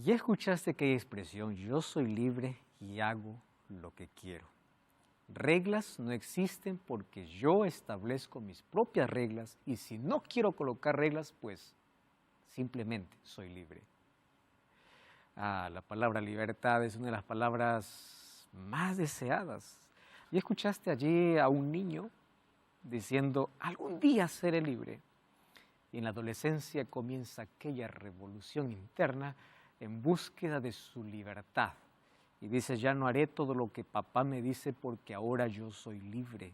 Ya escuchaste aquella expresión, yo soy libre y hago lo que quiero. Reglas no existen porque yo establezco mis propias reglas y si no quiero colocar reglas, pues simplemente soy libre. La palabra libertad es una de las palabras más deseadas. ¿Y escuchaste allí a un niño diciendo, algún día seré libre? Y en la adolescencia comienza aquella revolución interna en búsqueda de su libertad. Y dice, ya no haré todo lo que papá me dice porque ahora yo soy libre.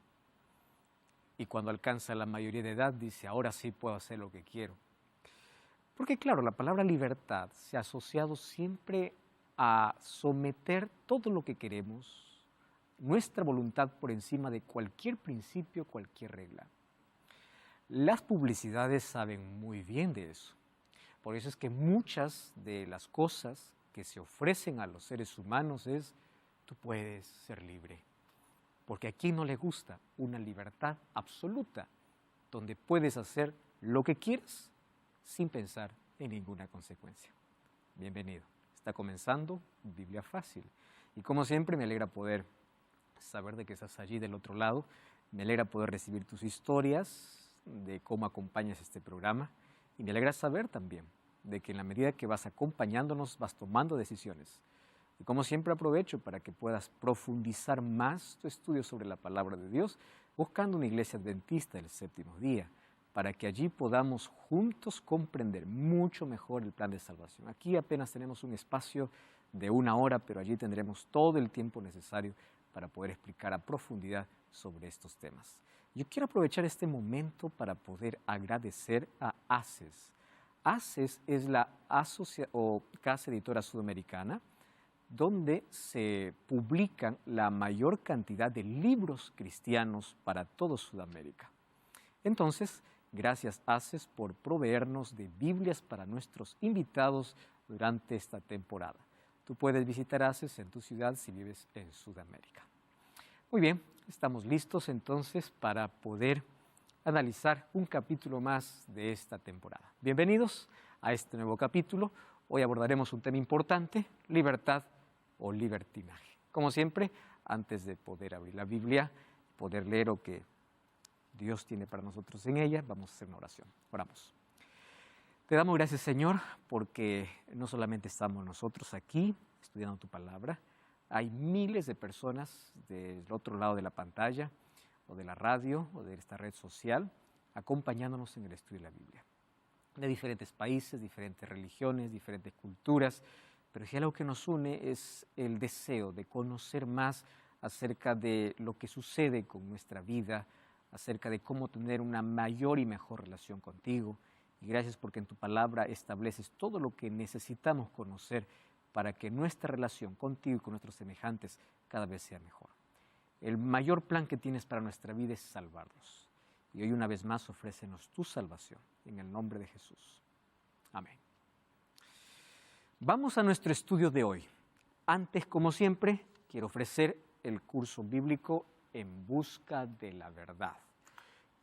Y cuando alcanza la mayoría de edad dice, ahora sí puedo hacer lo que quiero. Porque claro, la palabra libertad se ha asociado siempre a someter todo lo que queremos, nuestra voluntad por encima de cualquier principio, cualquier regla. Las publicidades saben muy bien de eso. Por eso es que muchas de las cosas que se ofrecen a los seres humanos es, tú puedes ser libre. Porque a quién no le gusta una libertad absoluta, donde puedes hacer lo que quieras sin pensar en ninguna consecuencia. Bienvenido. Está comenzando Biblia Fácil. Y como siempre me alegra poder saber de que estás allí del otro lado. Me alegra poder recibir tus historias de cómo acompañas este programa. Y me alegra saber también de que en la medida que vas acompañándonos vas tomando decisiones. Y como siempre aprovecho para que puedas profundizar más tu estudio sobre la palabra de Dios, buscando una iglesia adventista del séptimo día, para que allí podamos juntos comprender mucho mejor el plan de salvación. Aquí apenas tenemos un espacio de 1 hora, pero allí tendremos todo el tiempo necesario para poder explicar a profundidad sobre estos temas. Yo quiero aprovechar este momento para poder agradecer a ACES. ACES es la Casa Editora Sudamericana, donde se publican la mayor cantidad de libros cristianos para toda Sudamérica. Entonces, gracias ACES por proveernos de Biblias para nuestros invitados durante esta temporada. Tú puedes visitar ACES en tu ciudad si vives en Sudamérica. Muy bien, estamos listos entonces para poder analizar un capítulo más de esta temporada. Bienvenidos a este nuevo capítulo. Hoy abordaremos un tema importante, libertad o libertinaje. Como siempre, antes de poder abrir la Biblia, poder leer lo que Dios tiene para nosotros en ella, vamos a hacer una oración. Oramos. Te damos gracias, Señor, porque no solamente estamos nosotros aquí estudiando tu palabra, hay miles de personas del otro lado de la pantalla, o de la radio, o de esta red social, acompañándonos en el estudio de la Biblia. De diferentes países, diferentes religiones, diferentes culturas, pero si algo que nos une es el deseo de conocer más acerca de lo que sucede con nuestra vida, acerca de cómo tener una mayor y mejor relación contigo. Y gracias porque en tu palabra estableces todo lo que necesitamos conocer para que nuestra relación contigo y con nuestros semejantes cada vez sea mejor. El mayor plan que tienes para nuestra vida es salvarnos. Y hoy una vez más ofrécenos tu salvación en el nombre de Jesús. Amén. Vamos a nuestro estudio de hoy. Antes, como siempre, quiero ofrecer el curso bíblico En Busca de la Verdad.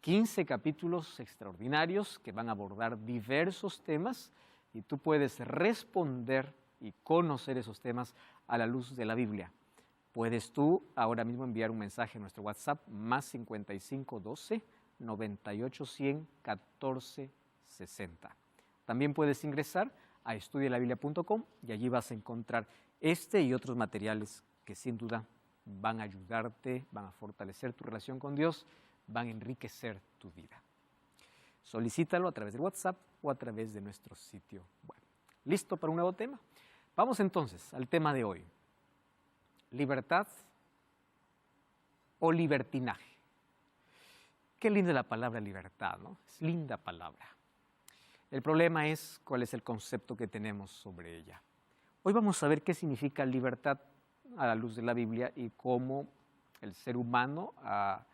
15 capítulos extraordinarios que van a abordar diversos temas y tú puedes responder y conocer esos temas a la luz de la Biblia. Puedes tú ahora mismo enviar un mensaje a nuestro WhatsApp más 55 12 98 100 14 60. También puedes ingresar a estudialabiblia.com y allí vas a encontrar este y otros materiales que sin duda van a ayudarte, van a fortalecer tu relación con Dios, van a enriquecer tu vida. Solicítalo a través del WhatsApp o a través de nuestro sitio web. ¿Listo para un nuevo tema? Vamos entonces al tema de hoy. ¿Libertad o libertinaje? Qué linda la palabra libertad, ¿no? Es linda palabra. El problema es cuál es el concepto que tenemos sobre ella. Hoy vamos a ver qué significa libertad a la luz de la Biblia y cómo el ser humano ha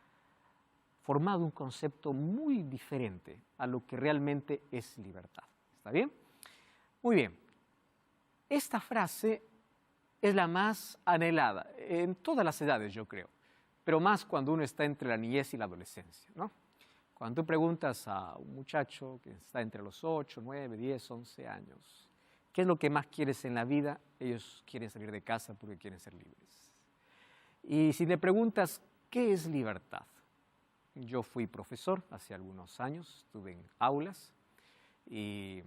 formado un concepto muy diferente a lo que realmente es libertad. ¿Está bien? Muy bien. Esta frase es la más anhelada en todas las edades, yo creo, pero más cuando uno está entre la niñez y la adolescencia, ¿no? Cuando tú preguntas a un muchacho que está entre los 8, 9, 10, 11 años, ¿Qué es lo que más quieres en la vida? Ellos quieren salir de casa porque quieren ser libres. Y si me preguntas, ¿qué es libertad? Yo fui profesor hace algunos años, estuve en aulas y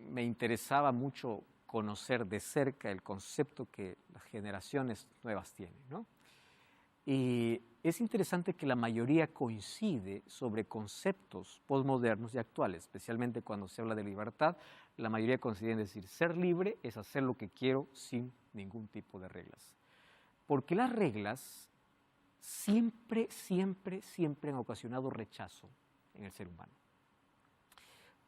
me interesaba mucho conocer de cerca el concepto que las generaciones nuevas tienen, ¿no? Y es interesante que la mayoría coincide sobre conceptos postmodernos y actuales, especialmente cuando se habla de libertad. La mayoría coincide en decir, ser libre es hacer lo que quiero sin ningún tipo de reglas. Porque las reglas siempre han ocasionado rechazo en el ser humano.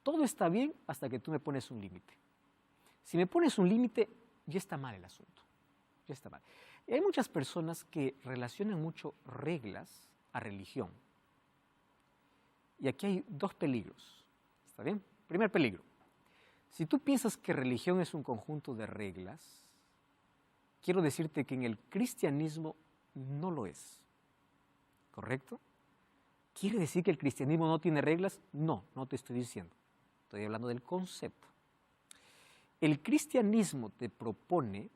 Todo está bien hasta que tú me pones un límite. Si me pones un límite, ya está mal el asunto. Ya está mal. Y hay muchas personas que relacionan mucho reglas a religión. Y aquí hay dos peligros. ¿Está bien? Primer peligro. Si tú piensas que religión es un conjunto de reglas, quiero decirte que en el cristianismo no lo es. ¿Correcto? ¿Quiere decir que el cristianismo no tiene reglas? No, no te estoy diciendo. Estoy hablando del concepto. El cristianismo te propone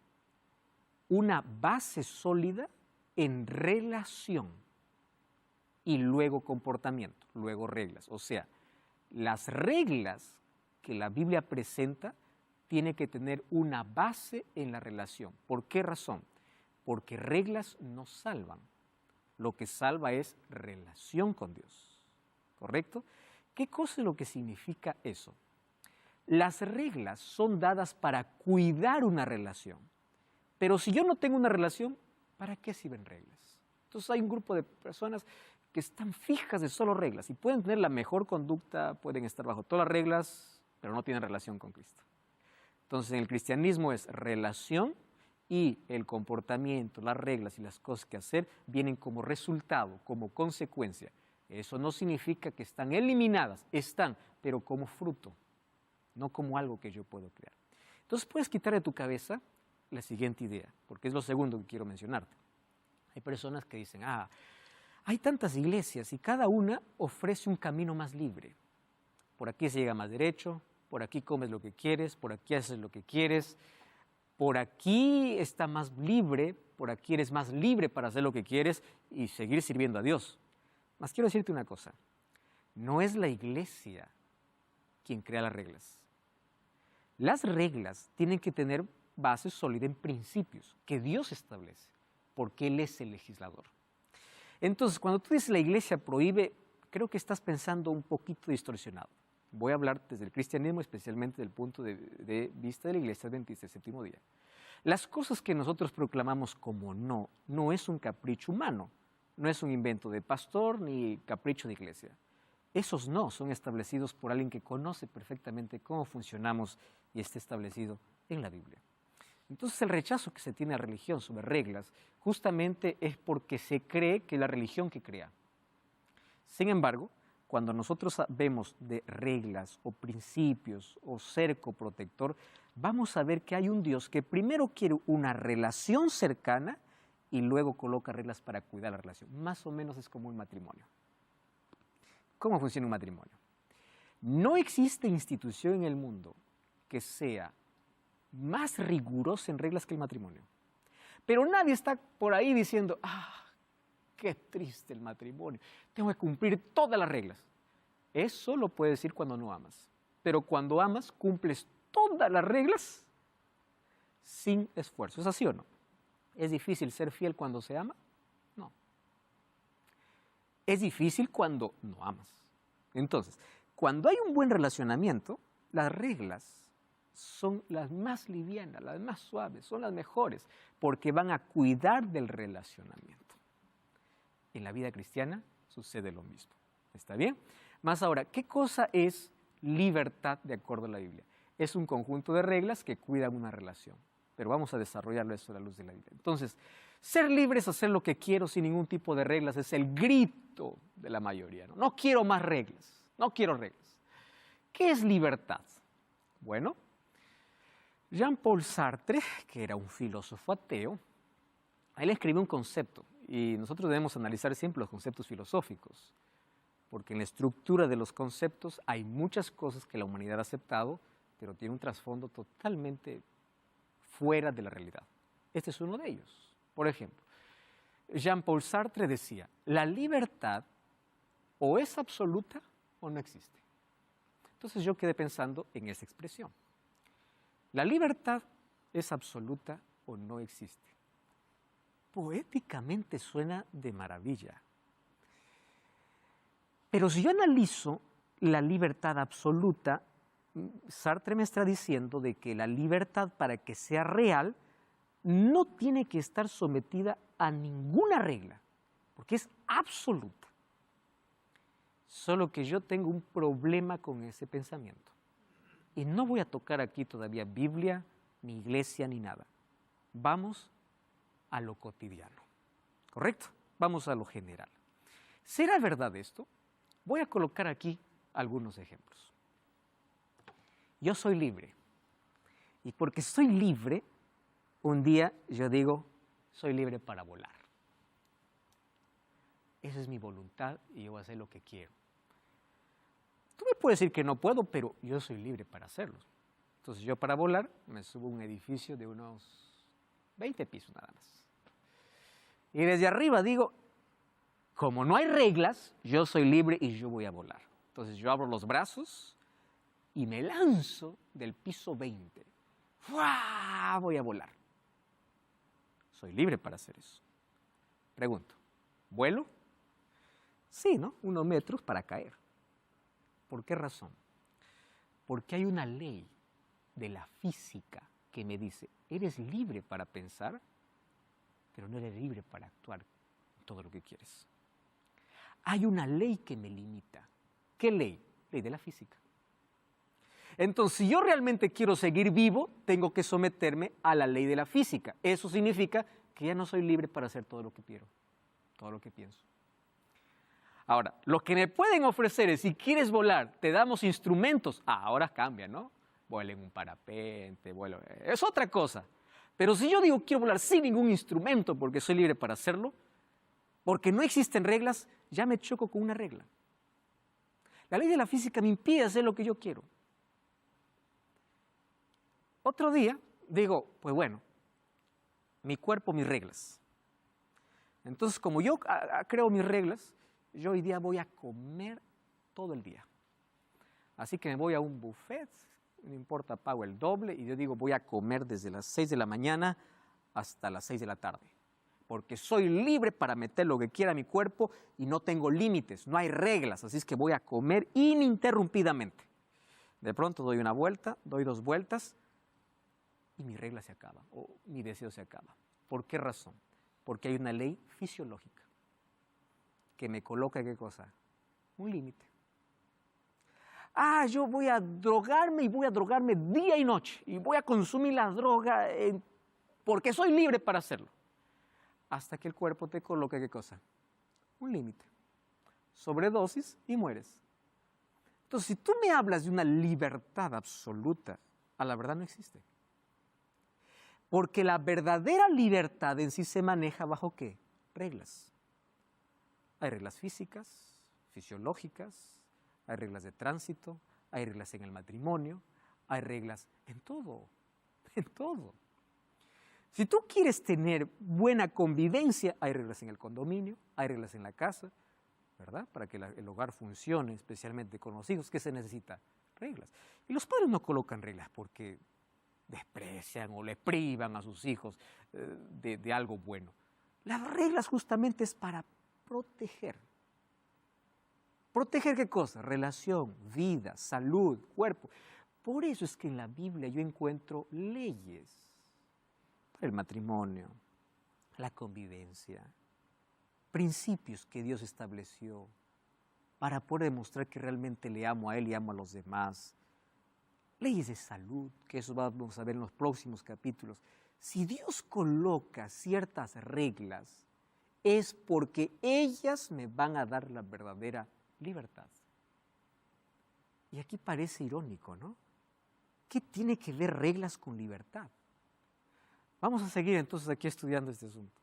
una base sólida en relación y luego comportamiento, luego reglas. O sea, las reglas que la Biblia presenta tienen que tener una base en la relación. ¿Por qué razón? Porque reglas no salvan. Lo que salva es relación con Dios. ¿Correcto? ¿Qué cosa es lo que significa eso? Las reglas son dadas para cuidar una relación. Pero si yo no tengo una relación, ¿para qué sirven reglas? Entonces hay un grupo de personas que están fijas de solo reglas y pueden tener la mejor conducta, pueden estar bajo todas las reglas, pero no tienen relación con Cristo. Entonces en el cristianismo es relación y el comportamiento, las reglas y las cosas que hacer vienen como resultado, como consecuencia. Eso no significa que están eliminadas, están, pero como fruto, no como algo que yo puedo crear. Entonces puedes quitar de tu cabeza la siguiente idea, porque es lo segundo que quiero mencionarte. Hay personas que dicen, hay tantas iglesias y cada una ofrece un camino más libre. Por aquí se llega más derecho, por aquí comes lo que quieres, por aquí haces lo que quieres, por aquí está más libre, por aquí eres más libre para hacer lo que quieres y seguir sirviendo a Dios. Mas quiero decirte una cosa, no es la iglesia quien crea las reglas. Las reglas tienen que tener base sólida en principios que Dios establece, porque Él es el legislador. Entonces, cuando tú dices la iglesia prohíbe, creo que estás pensando un poquito distorsionado. Voy a hablar desde el cristianismo, especialmente desde el punto de vista de la iglesia adventista del séptimo día. Las cosas que nosotros proclamamos como no es un capricho humano, no es un invento de pastor ni capricho de iglesia. Esos no son establecidos por alguien que conoce perfectamente cómo funcionamos y está establecido en la Biblia. Entonces el rechazo que se tiene a la religión sobre reglas justamente es porque se cree que es la religión que crea. Sin embargo, cuando nosotros vemos de reglas o principios o cerco protector, vamos a ver que hay un Dios que primero quiere una relación cercana y luego coloca reglas para cuidar la relación. Más o menos es como un matrimonio. ¿Cómo funciona un matrimonio? No existe institución en el mundo que sea más rigurosa en reglas que el matrimonio. Pero nadie está por ahí diciendo, qué triste el matrimonio, tengo que cumplir todas las reglas. Eso lo puedes decir cuando no amas. Pero cuando amas, cumples todas las reglas sin esfuerzo. ¿Es así o no? ¿Es difícil ser fiel cuando se ama? No. Es difícil cuando no amas. Entonces, cuando hay un buen relacionamiento, las reglas son las más livianas, las más suaves, son las mejores, porque van a cuidar del relacionamiento. En la vida cristiana sucede lo mismo. ¿Está bien? Más ahora, ¿qué cosa es libertad de acuerdo a la Biblia? Es un conjunto de reglas que cuidan una relación, pero vamos a desarrollarlo eso a la luz de la Biblia. Entonces, ser libre es hacer lo que quiero sin ningún tipo de reglas, es el grito de la mayoría. No quiero más reglas, no quiero reglas. ¿Qué es libertad? Bueno, Jean-Paul Sartre, que era un filósofo ateo, él escribió un concepto y nosotros debemos analizar siempre los conceptos filosóficos, porque en la estructura de los conceptos hay muchas cosas que la humanidad ha aceptado pero tiene un trasfondo totalmente fuera de la realidad. Este es uno de ellos. Por ejemplo, Jean-Paul Sartre decía, la libertad o es absoluta o no existe. Entonces yo quedé pensando en esa expresión. La libertad es absoluta o no existe. Poéticamente suena de maravilla. Pero si yo analizo la libertad absoluta, Sartre me está diciendo de que la libertad, para que sea real, no tiene que estar sometida a ninguna regla, porque es absoluta. Solo que yo tengo un problema con ese pensamiento. Y no voy a tocar aquí todavía Biblia, ni iglesia, ni nada. Vamos a lo cotidiano, ¿correcto? Vamos a lo general. ¿Será verdad esto? Voy a colocar aquí algunos ejemplos. Yo soy libre. Y porque soy libre, un día yo digo, soy libre para volar. Esa es mi voluntad y yo voy a hacer lo que quiero. Tú me puedes decir que no puedo, pero yo soy libre para hacerlo. Entonces yo para volar me subo a un edificio de unos 20 pisos nada más. Y desde arriba digo, como no hay reglas, yo soy libre y yo voy a volar. Entonces yo abro los brazos y me lanzo del piso 20. ¡Fua! Voy a volar. Soy libre para hacer eso. Pregunto, ¿vuelo? Sí, ¿no? 1 metro para caer. ¿Por qué razón? Porque hay una ley de la física que me dice, eres libre para pensar, pero no eres libre para actuar en todo lo que quieres. Hay una ley que me limita. ¿Qué ley? Ley de la física. Entonces, si yo realmente quiero seguir vivo, tengo que someterme a la ley de la física. Eso significa que ya no soy libre para hacer todo lo que quiero, todo lo que pienso. Ahora, lo que me pueden ofrecer es, si quieres volar, te damos instrumentos. Ahora cambia, ¿no? Vuelo en un parapente, vuelo. Es otra cosa. Pero si yo digo quiero volar sin ningún instrumento porque soy libre para hacerlo, porque no existen reglas, ya me choco con una regla. La ley de la física me impide hacer lo que yo quiero. Otro día digo, pues bueno, mi cuerpo, mis reglas. Entonces, como yo creo mis reglas, yo hoy día voy a comer todo el día. Así que me voy a un buffet, no importa, pago el doble, y yo digo, voy a comer desde las 6 de la mañana hasta las 6 de la tarde. Porque soy libre para meter lo que quiera a mi cuerpo y no tengo límites, no hay reglas, así es que voy a comer ininterrumpidamente. De pronto doy una vuelta, doy 2 vueltas y mi regla se acaba, o mi deseo se acaba. ¿Por qué razón? Porque hay una ley fisiológica que me coloca, ¿qué cosa? Un límite. Yo voy a drogarme y voy a drogarme día y noche y voy a consumir la droga porque soy libre para hacerlo. Hasta que el cuerpo te coloque, ¿qué cosa? Un límite. Sobredosis y mueres. Entonces, si tú me hablas de una libertad absoluta, a la verdad no existe. Porque la verdadera libertad en sí se maneja bajo ¿qué? Reglas. Hay reglas físicas, fisiológicas, hay reglas de tránsito, hay reglas en el matrimonio, hay reglas en todo, en todo. Si tú quieres tener buena convivencia, hay reglas en el condominio, hay reglas en la casa, ¿verdad? Para que el hogar funcione, especialmente con los hijos, ¿qué se necesita? Reglas. Y los padres no colocan reglas porque desprecian o le privan a sus hijos de algo bueno. Las reglas justamente es para proteger. ¿Proteger qué cosa? Relación, vida, salud, cuerpo. Por eso es que en la Biblia yo encuentro leyes. El matrimonio, la convivencia, principios que Dios estableció para poder demostrar que realmente le amo a Él y amo a los demás. Leyes de salud, que eso vamos a ver en los próximos capítulos. Si Dios coloca ciertas reglas, es porque ellas me van a dar la verdadera libertad. Y aquí parece irónico, ¿no? ¿Qué tiene que ver reglas con libertad? Vamos a seguir entonces aquí estudiando este asunto.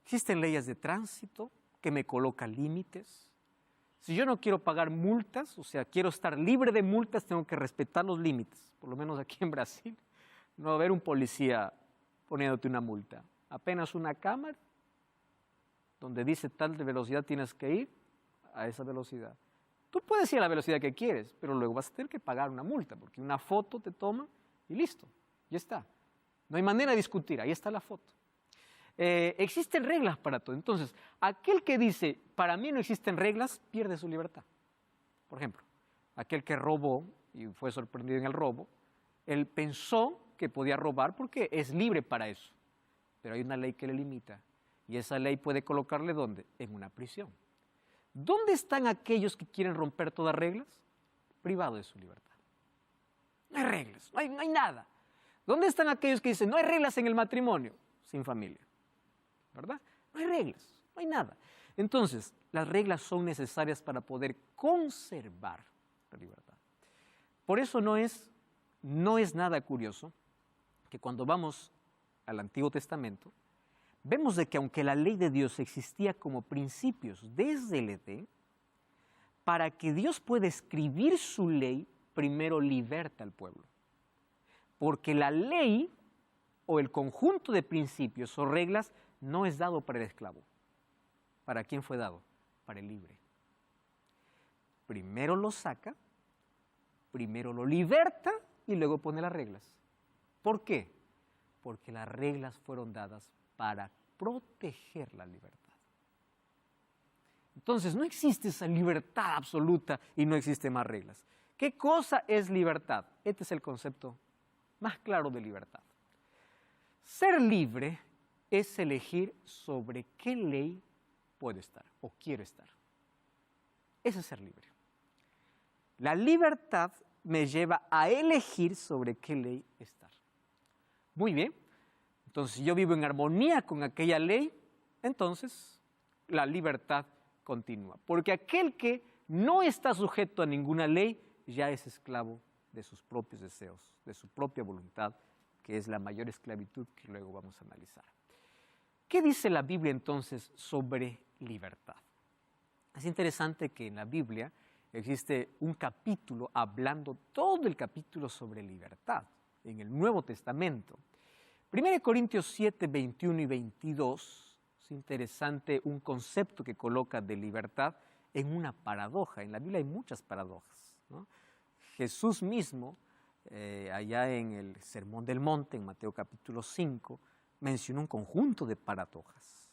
Existen leyes de tránsito que me colocan límites. Si yo no quiero pagar multas, o sea, quiero estar libre de multas, tengo que respetar los límites. Por lo menos aquí en Brasil, no va a haber un policía poniéndote una multa. Apenas una cámara donde dice tal de velocidad tienes que ir a esa velocidad. Tú puedes ir a la velocidad que quieres, pero luego vas a tener que pagar una multa, porque una foto te toma y listo, ya está. No hay manera de discutir, ahí está la foto. Existen reglas para todo. Entonces, aquel que dice, para mí no existen reglas, pierde su libertad. Por ejemplo, aquel que robó y fue sorprendido en el robo, él pensó que podía robar porque es libre para eso. Pero hay una ley que le limita. Y esa ley puede colocarle ¿dónde? En una prisión. ¿Dónde están aquellos que quieren romper todas reglas? Privado de su libertad. No hay reglas, no hay nada. ¿Dónde están aquellos que dicen, no hay reglas en el matrimonio? Sin familia. ¿Verdad? No hay reglas, no hay nada. Entonces, las reglas son necesarias para poder conservar la libertad. Por eso no es nada curioso que cuando vamos al Antiguo Testamento, vemos de que aunque la ley de Dios existía como principios desde el Edén, para que Dios pueda escribir su ley, primero liberta al pueblo. Porque la ley o el conjunto de principios o reglas no es dado para el esclavo. ¿Para quién fue dado? Para el libre. Primero lo saca, primero lo liberta y luego pone las reglas. ¿Por qué? Porque las reglas fueron dadas para proteger la libertad. Entonces no existe esa libertad absoluta y no existen más reglas. ¿Qué cosa es libertad? Este es el concepto más claro de libertad. Ser libre es elegir sobre qué ley puedo estar o quiero estar. Eso es ser libre. La libertad me lleva a elegir sobre qué ley estar. Muy bien. Entonces, si yo vivo en armonía con aquella ley, entonces la libertad continúa. Porque aquel que no está sujeto a ninguna ley ya es esclavo de sus propios deseos, de su propia voluntad, que es la mayor esclavitud que luego vamos a analizar. ¿Qué dice la Biblia entonces sobre libertad? Es interesante que en la Biblia existe un capítulo hablando todo el capítulo sobre libertad, en el Nuevo Testamento. 1 Corintios 7, 21 y 22, es interesante un concepto que coloca de libertad en una paradoja. En la Biblia hay muchas paradojas, ¿no? Jesús mismo, allá en el Sermón del Monte, en Mateo capítulo 5, mencionó un conjunto de paradojas.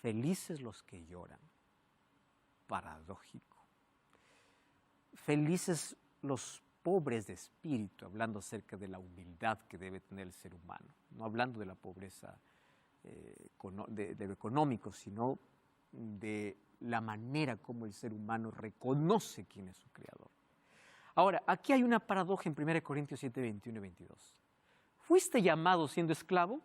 Felices los que lloran. Paradójico. Felices los pobres de espíritu, hablando acerca de la humildad que debe tener el ser humano, no hablando de la pobreza de lo económico, sino de la manera como el ser humano reconoce quién es su creador. Ahora, aquí hay una paradoja en 1 Corintios 7, 21 y 22. ¿Fuiste llamado siendo esclavo?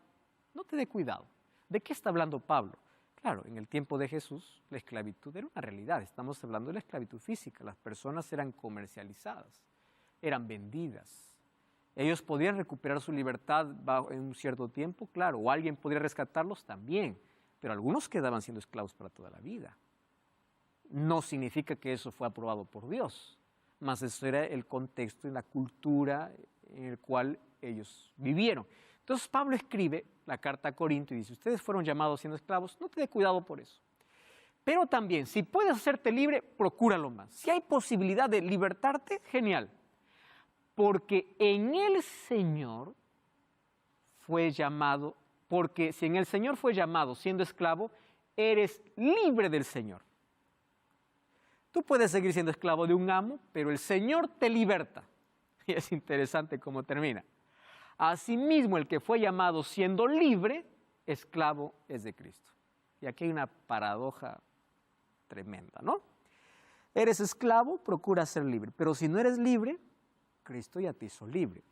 No te dé cuidado. ¿De qué está hablando Pablo? Claro, en el tiempo de Jesús la esclavitud era una realidad. Estamos hablando de la esclavitud física. Las personas eran comercializadas, eran vendidas. Ellos podían recuperar su libertad en un cierto tiempo, claro, o alguien podría rescatarlos también, pero algunos quedaban siendo esclavos para toda la vida. No significa que eso fue aprobado por Dios, mas eso era el contexto y la cultura en el cual ellos vivieron. Entonces Pablo escribe la carta a Corinto y dice, ustedes fueron llamados siendo esclavos, no te dé cuidado por eso. Pero también, si puedes hacerte libre, procúralo más. Si hay posibilidad de libertarte, genial. Porque en el Señor fue llamado, porque si en el Señor fue llamado siendo esclavo, eres libre del Señor. Tú puedes seguir siendo esclavo de un amo, pero el Señor te liberta. Y es interesante cómo termina. Asimismo, el que fue llamado siendo libre, esclavo es de Cristo. Y aquí hay una paradoja tremenda, ¿no? Eres esclavo, procura ser libre. Pero si no eres libre, Cristo ya te hizo libre.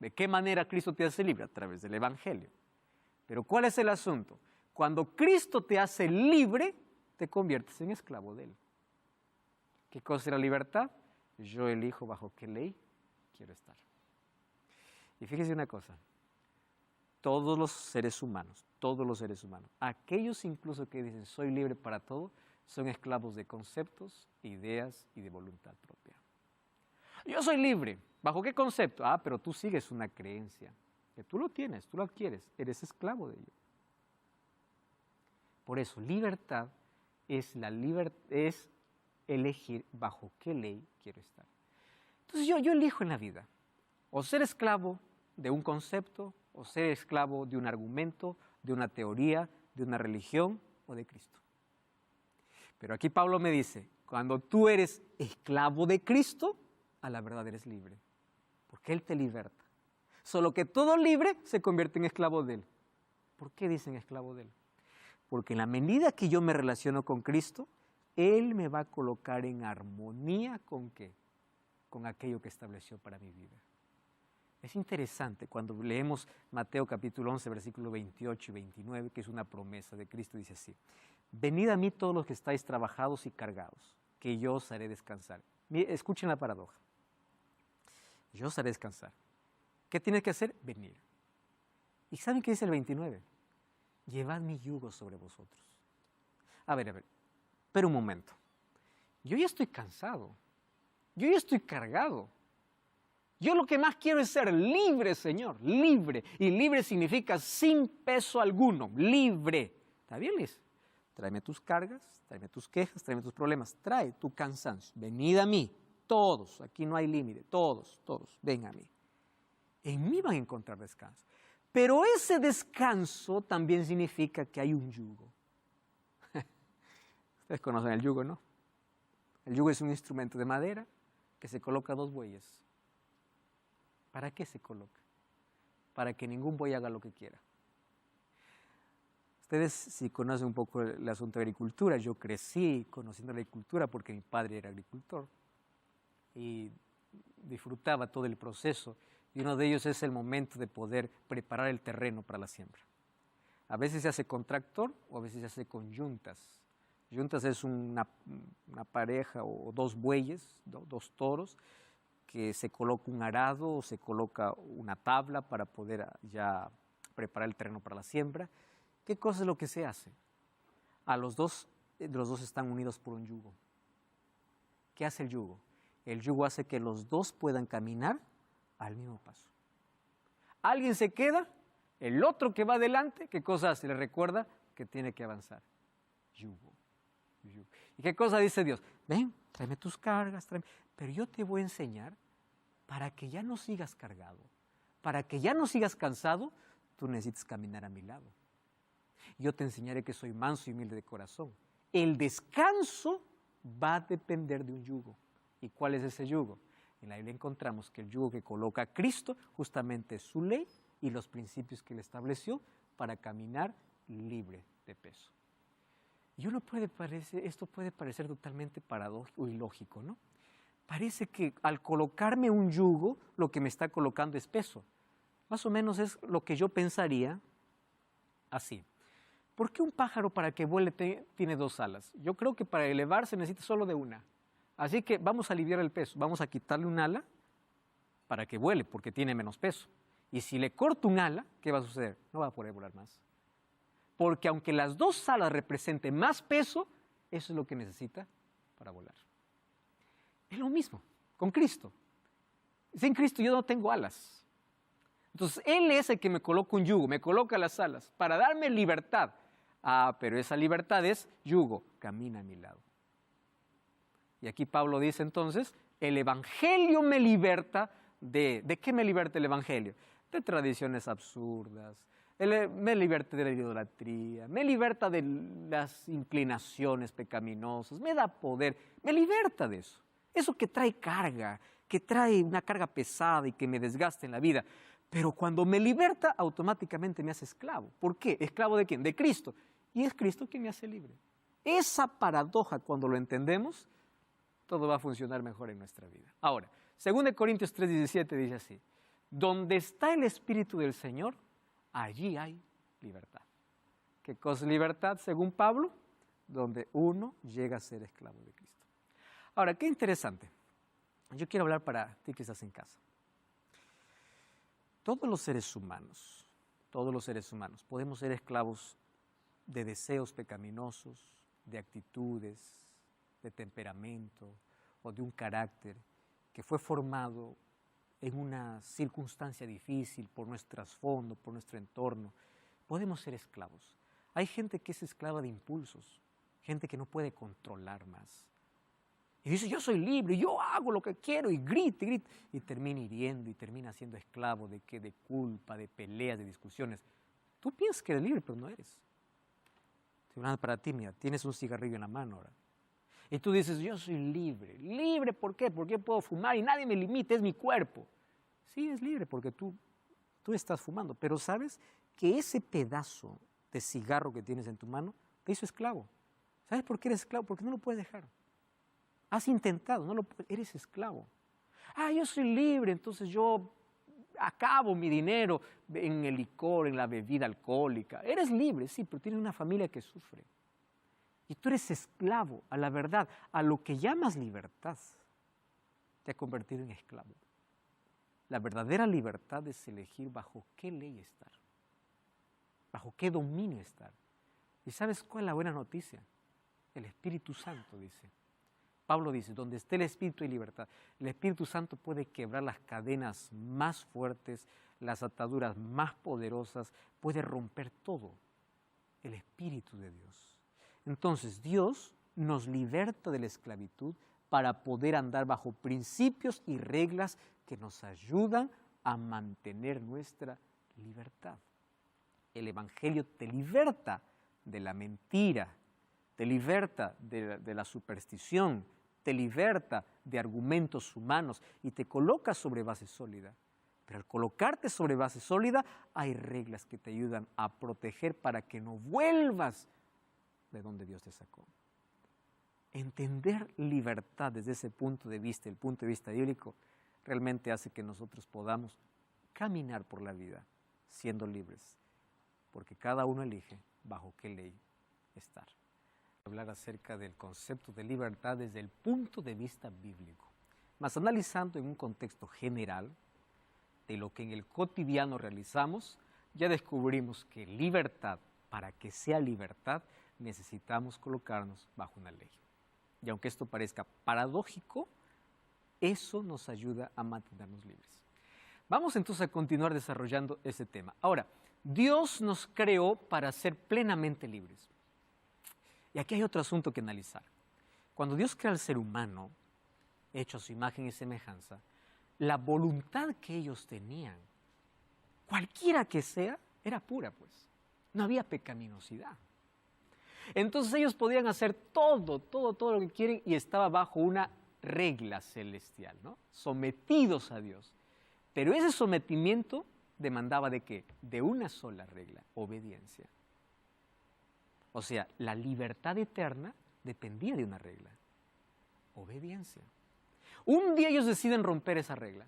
¿De qué manera Cristo te hace libre? A través del Evangelio. Pero ¿cuál es el asunto? Cuando Cristo te hace libre, te conviertes en esclavo de Él. ¿Qué cosa es la libertad? Yo elijo bajo qué ley quiero estar. Y fíjese una cosa, todos los seres humanos, aquellos incluso que dicen soy libre para todo, son esclavos de conceptos, ideas y de voluntad propia. Yo soy libre. ¿Bajo qué concepto? Pero tú sigues una creencia, que tú lo tienes, tú lo adquieres, eres esclavo de ello. Por eso, libertad es elegir bajo qué ley quiero estar. Entonces yo elijo en la vida, o ser esclavo de un concepto, o ser esclavo de un argumento, de una teoría, de una religión o de Cristo. Pero aquí Pablo me dice, cuando tú eres esclavo de Cristo, a la verdad eres libre, porque Él te liberta. Solo que todo libre se convierte en esclavo de Él. ¿Por qué dicen esclavo de Él? Porque en la medida que yo me relaciono con Cristo, Él me va a colocar en armonía ¿con qué? Con aquello que estableció para mi vida. Es interesante cuando leemos Mateo capítulo 11, versículo 28 y 29, que es una promesa de Cristo, dice así: venid a mí todos los que estáis trabajados y cargados, que yo os haré descansar. Escuchen la paradoja. Yo os haré descansar. ¿Qué tienes que hacer? Venir. ¿Y saben qué dice el 29? Llevad mi yugo sobre vosotros. A ver, pero un momento. Yo ya estoy cansado. Yo ya estoy cargado. Yo lo que más quiero es ser libre, Señor, libre. Y libre significa sin peso alguno, libre. ¿Está bien, Liz? Tráeme tus cargas, tráeme tus quejas, tráeme tus problemas, trae tu cansancio. Venid a mí, todos, aquí no hay límite, todos, ven a mí. En mí van a encontrar descanso. Pero ese descanso también significa que hay un yugo. Ustedes conocen el yugo, ¿no? El yugo es un instrumento de madera que se coloca a 2 bueyes. ¿Para qué se coloca? Para que ningún buey haga lo que quiera. Ustedes si conocen un poco el asunto de agricultura, yo crecí conociendo la agricultura porque mi padre era agricultor y disfrutaba todo el proceso, y uno de ellos es el momento de poder preparar el terreno para la siembra. A veces se hace con tractor o a veces se hace con yuntas. Yuntas es una pareja o 2 bueyes, 2 toros, que se coloca un arado o se coloca una tabla para poder ya preparar el terreno para la siembra. ¿Qué cosa es lo que se hace? Los dos están unidos por un yugo. ¿Qué hace el yugo? El yugo hace que los 2 puedan caminar al mismo paso. Alguien se queda, el otro que va adelante, ¿qué cosa hace? Le recuerda que tiene que avanzar. Yugo. ¿Y qué cosa dice Dios? Ven, tráeme tus cargas, pero yo te voy a enseñar para que ya no sigas cargado, para que ya no sigas cansado, tú necesitas caminar a mi lado. Yo te enseñaré que soy manso y humilde de corazón. El descanso va a depender de un yugo. ¿Y cuál es ese yugo? En la Biblia encontramos que el yugo que coloca a Cristo justamente es su ley y los principios que Él estableció para caminar libre de peso. Y esto puede parecer totalmente paradójico y ilógico, ¿no? Parece que al colocarme un yugo, lo que me está colocando es peso. Más o menos es lo que yo pensaría así. ¿Por qué un pájaro para que vuele tiene 2 alas? Yo creo que para elevarse necesita solo de una. Así que vamos a aliviar el peso, vamos a quitarle un ala para que vuele, porque tiene menos peso. Y si le corto un ala, ¿qué va a suceder? No va a poder volar más. Porque aunque las 2 alas representen más peso, eso es lo que necesita para volar. Es lo mismo con Cristo. Sin Cristo yo no tengo alas. Entonces Él es el que me coloca un yugo, me coloca las alas para darme libertad. Pero esa libertad es yugo, camina a mi lado. Y aquí Pablo dice entonces, el Evangelio me liberta ¿de qué me liberta el Evangelio? De tradiciones absurdas, me liberta de la idolatría, me liberta de las inclinaciones pecaminosas, me da poder, me liberta de eso. Eso que trae carga, que trae una carga pesada y que me desgasta en la vida. Pero cuando me liberta, automáticamente me hace esclavo. ¿Por qué? ¿Esclavo de quién? De Cristo. Y es Cristo quien me hace libre. Esa paradoja, cuando lo entendemos, todo va a funcionar mejor en nuestra vida. Ahora, 2 Corintios 3:17 dice así: donde está el Espíritu del Señor, allí hay libertad. ¿Qué cosa es libertad según Pablo? Donde uno llega a ser esclavo de Cristo. Ahora, qué interesante. Yo quiero hablar para ti que estás en casa. Todos los seres humanos podemos ser esclavos de deseos pecaminosos, de actitudes, de temperamento o de un carácter que fue formado en una circunstancia difícil por nuestro trasfondo, por nuestro entorno, podemos ser esclavos. Hay gente que es esclava de impulsos, gente que no puede controlar más. Y dice, yo soy libre, yo hago lo que quiero, y grita, y grita, y termina hiriendo, y termina siendo esclavo de qué, de culpa, de peleas, de discusiones. Tú piensas que eres libre, pero no eres. Estoy hablando para ti, mira, tienes un cigarrillo en la mano ahora. Y tú dices, yo soy libre. ¿Libre por qué? Porque puedo fumar y nadie me limita, es mi cuerpo. Sí, es libre porque tú estás fumando, pero sabes que ese pedazo de cigarro que tienes en tu mano te hizo esclavo. ¿Sabes por qué eres esclavo? Porque no lo puedes dejar. Has intentado, eres esclavo. Yo soy libre, entonces yo acabo mi dinero en el licor, en la bebida alcohólica. Eres libre, sí, pero tienes una familia que sufre. Y tú eres esclavo a la verdad, a lo que llamas libertad. Te ha convertido en esclavo. La verdadera libertad es elegir bajo qué ley estar, bajo qué dominio estar. ¿Y sabes cuál es la buena noticia? El Espíritu Santo dice. Pablo dice, donde esté el Espíritu hay libertad. El Espíritu Santo puede quebrar las cadenas más fuertes, las ataduras más poderosas, puede romper todo. El Espíritu de Dios. Entonces, Dios nos liberta de la esclavitud para poder andar bajo principios y reglas que nos ayudan a mantener nuestra libertad. El Evangelio te liberta de la mentira, te liberta de la superstición, te liberta de argumentos humanos y te coloca sobre base sólida. Pero al colocarte sobre base sólida, hay reglas que te ayudan a proteger para que no vuelvas de donde Dios te sacó. Entender libertad desde ese punto de vista, el punto de vista bíblico, realmente hace que nosotros podamos caminar por la vida siendo libres, porque cada uno elige bajo qué ley estar. Hablar acerca del concepto de libertad desde el punto de vista bíblico, más analizando en un contexto general de lo que en el cotidiano realizamos, ya descubrimos que libertad, para que sea libertad, necesitamos colocarnos bajo una ley. Y aunque esto parezca paradójico, eso nos ayuda a mantenernos libres. Vamos entonces a continuar desarrollando ese tema. Ahora, Dios nos creó para ser plenamente libres. Y aquí hay otro asunto que analizar. Cuando Dios crea al ser humano, hecho a su imagen y semejanza, la voluntad que ellos tenían, cualquiera que sea, era pura, pues. No había pecaminosidad. Entonces ellos podían hacer todo lo que quieren y estaba bajo una regla celestial, ¿no? Sometidos a Dios. Pero ese sometimiento demandaba ¿de qué? De una sola regla, obediencia. O sea, la libertad eterna dependía de una regla, obediencia. Un día ellos deciden romper esa regla.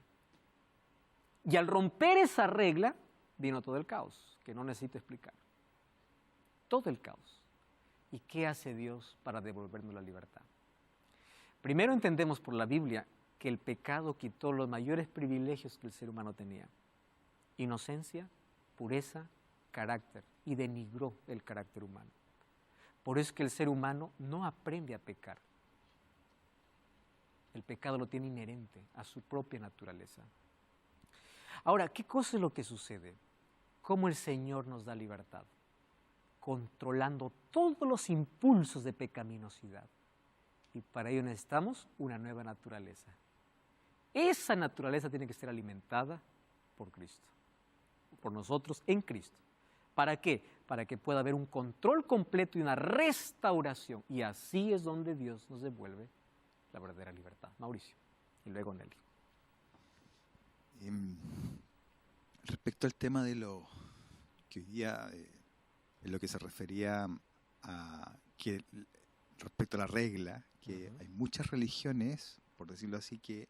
Y al romper esa regla, vino todo el caos, que no necesito explicar. Todo el caos. ¿Y qué hace Dios para devolvernos la libertad? Primero entendemos por la Biblia que el pecado quitó los mayores privilegios que el ser humano tenía. Inocencia, pureza, carácter, y denigró el carácter humano. Por eso es que el ser humano no aprende a pecar. El pecado lo tiene inherente a su propia naturaleza. Ahora, ¿qué cosa es lo que sucede? ¿Cómo el Señor nos da libertad? Controlando todos los impulsos de pecaminosidad. Y para ello necesitamos una nueva naturaleza. Esa naturaleza tiene que ser alimentada por Cristo, por nosotros en Cristo. ¿Para qué? Para que pueda haber un control completo y una restauración. Y así es donde Dios nos devuelve la verdadera libertad. Mauricio, y luego Nelly. Respecto al tema de lo que hoy día, en lo que se refería a que respecto a la regla, que hay muchas religiones, por decirlo así, que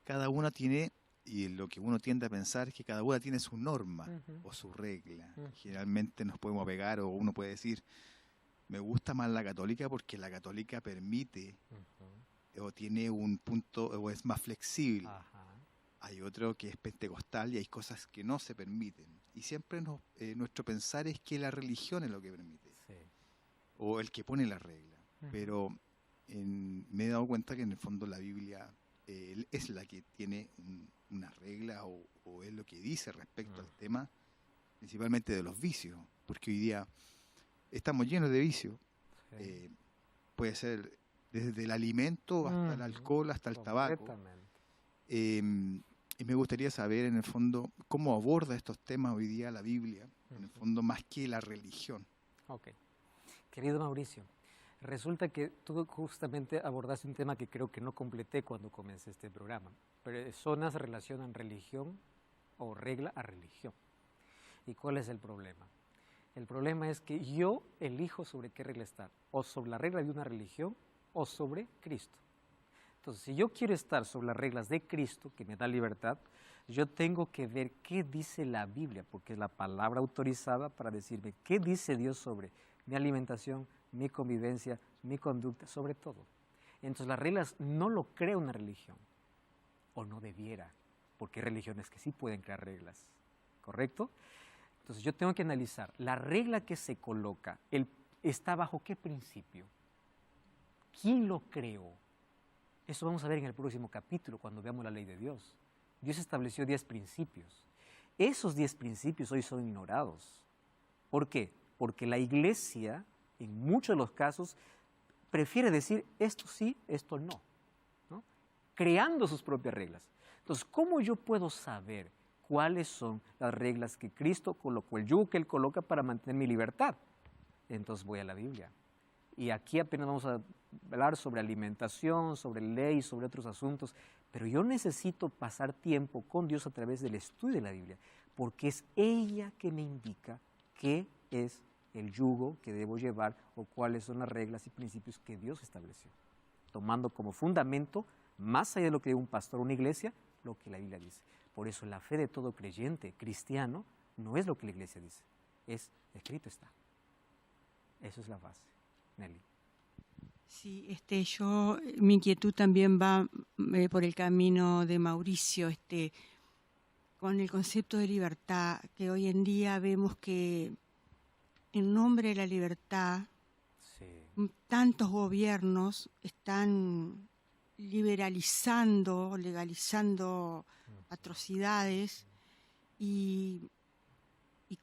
cada una tiene, y lo que uno tiende a pensar es que cada una tiene su norma o su regla. Generalmente nos podemos apegar o uno puede decir, me gusta más la católica porque la católica permite o tiene un punto o es más flexible. Hay otro que es pentecostal y hay cosas que no se permiten. Y siempre nuestro pensar es que la religión es lo que permite. Sí. o el que pone la regla. Ujú. Pero me he dado cuenta que en el fondo la Biblia es la que tiene una regla o es lo que dice respecto al tema, principalmente de los vicios, porque hoy día estamos llenos de vicios. Sí. Puede ser desde el alimento hasta el Ujú. alcohol, hasta el tabaco. Completamente. Y me gustaría saber en el fondo cómo aborda estos temas hoy día la Biblia, en el fondo más que la religión. Ok. Querido Mauricio, resulta que tú justamente abordaste un tema que creo que no completé cuando comencé este programa. Personas relacionan religión o regla a religión. ¿Y cuál es el problema? El problema es que yo elijo sobre qué regla estar, o sobre la regla de una religión o sobre Cristo. Entonces, si yo quiero estar sobre las reglas de Cristo, que me da libertad, yo tengo que ver qué dice la Biblia, porque es la palabra autorizada para decirme qué dice Dios sobre mi alimentación, mi convivencia, mi conducta, sobre todo. Entonces, las reglas no lo crea una religión, o no debiera, porque hay religiones que sí pueden crear reglas, ¿correcto? Entonces, yo tengo que analizar, la regla que se coloca, ¿está bajo qué principio? ¿Quién lo creó? Eso vamos a ver en el próximo capítulo, cuando veamos la ley de Dios. Dios estableció 10 principios. Esos 10 principios hoy son ignorados. ¿Por qué? Porque la iglesia, en muchos de los casos, prefiere decir esto sí, esto no, ¿no? Creando sus propias reglas. Entonces, ¿cómo yo puedo saber cuáles son las reglas que Cristo colocó, el yugo que Él coloca para mantener mi libertad? Entonces voy a la Biblia. Y aquí apenas vamos a hablar sobre alimentación, sobre ley, sobre otros asuntos, pero yo necesito pasar tiempo con Dios a través del estudio de la Biblia, porque es ella que me indica qué es el yugo que debo llevar o cuáles son las reglas y principios que Dios estableció, tomando como fundamento, más allá de lo que diga un pastor o una iglesia, lo que la Biblia dice. Por eso la fe de todo creyente cristiano no es lo que la iglesia dice, es escrito está. Eso es la base. Nelly. Sí, mi inquietud también va por el camino de Mauricio, con el concepto de libertad, que hoy en día vemos que en nombre de la libertad, Sí. tantos gobiernos están liberalizando, legalizando atrocidades y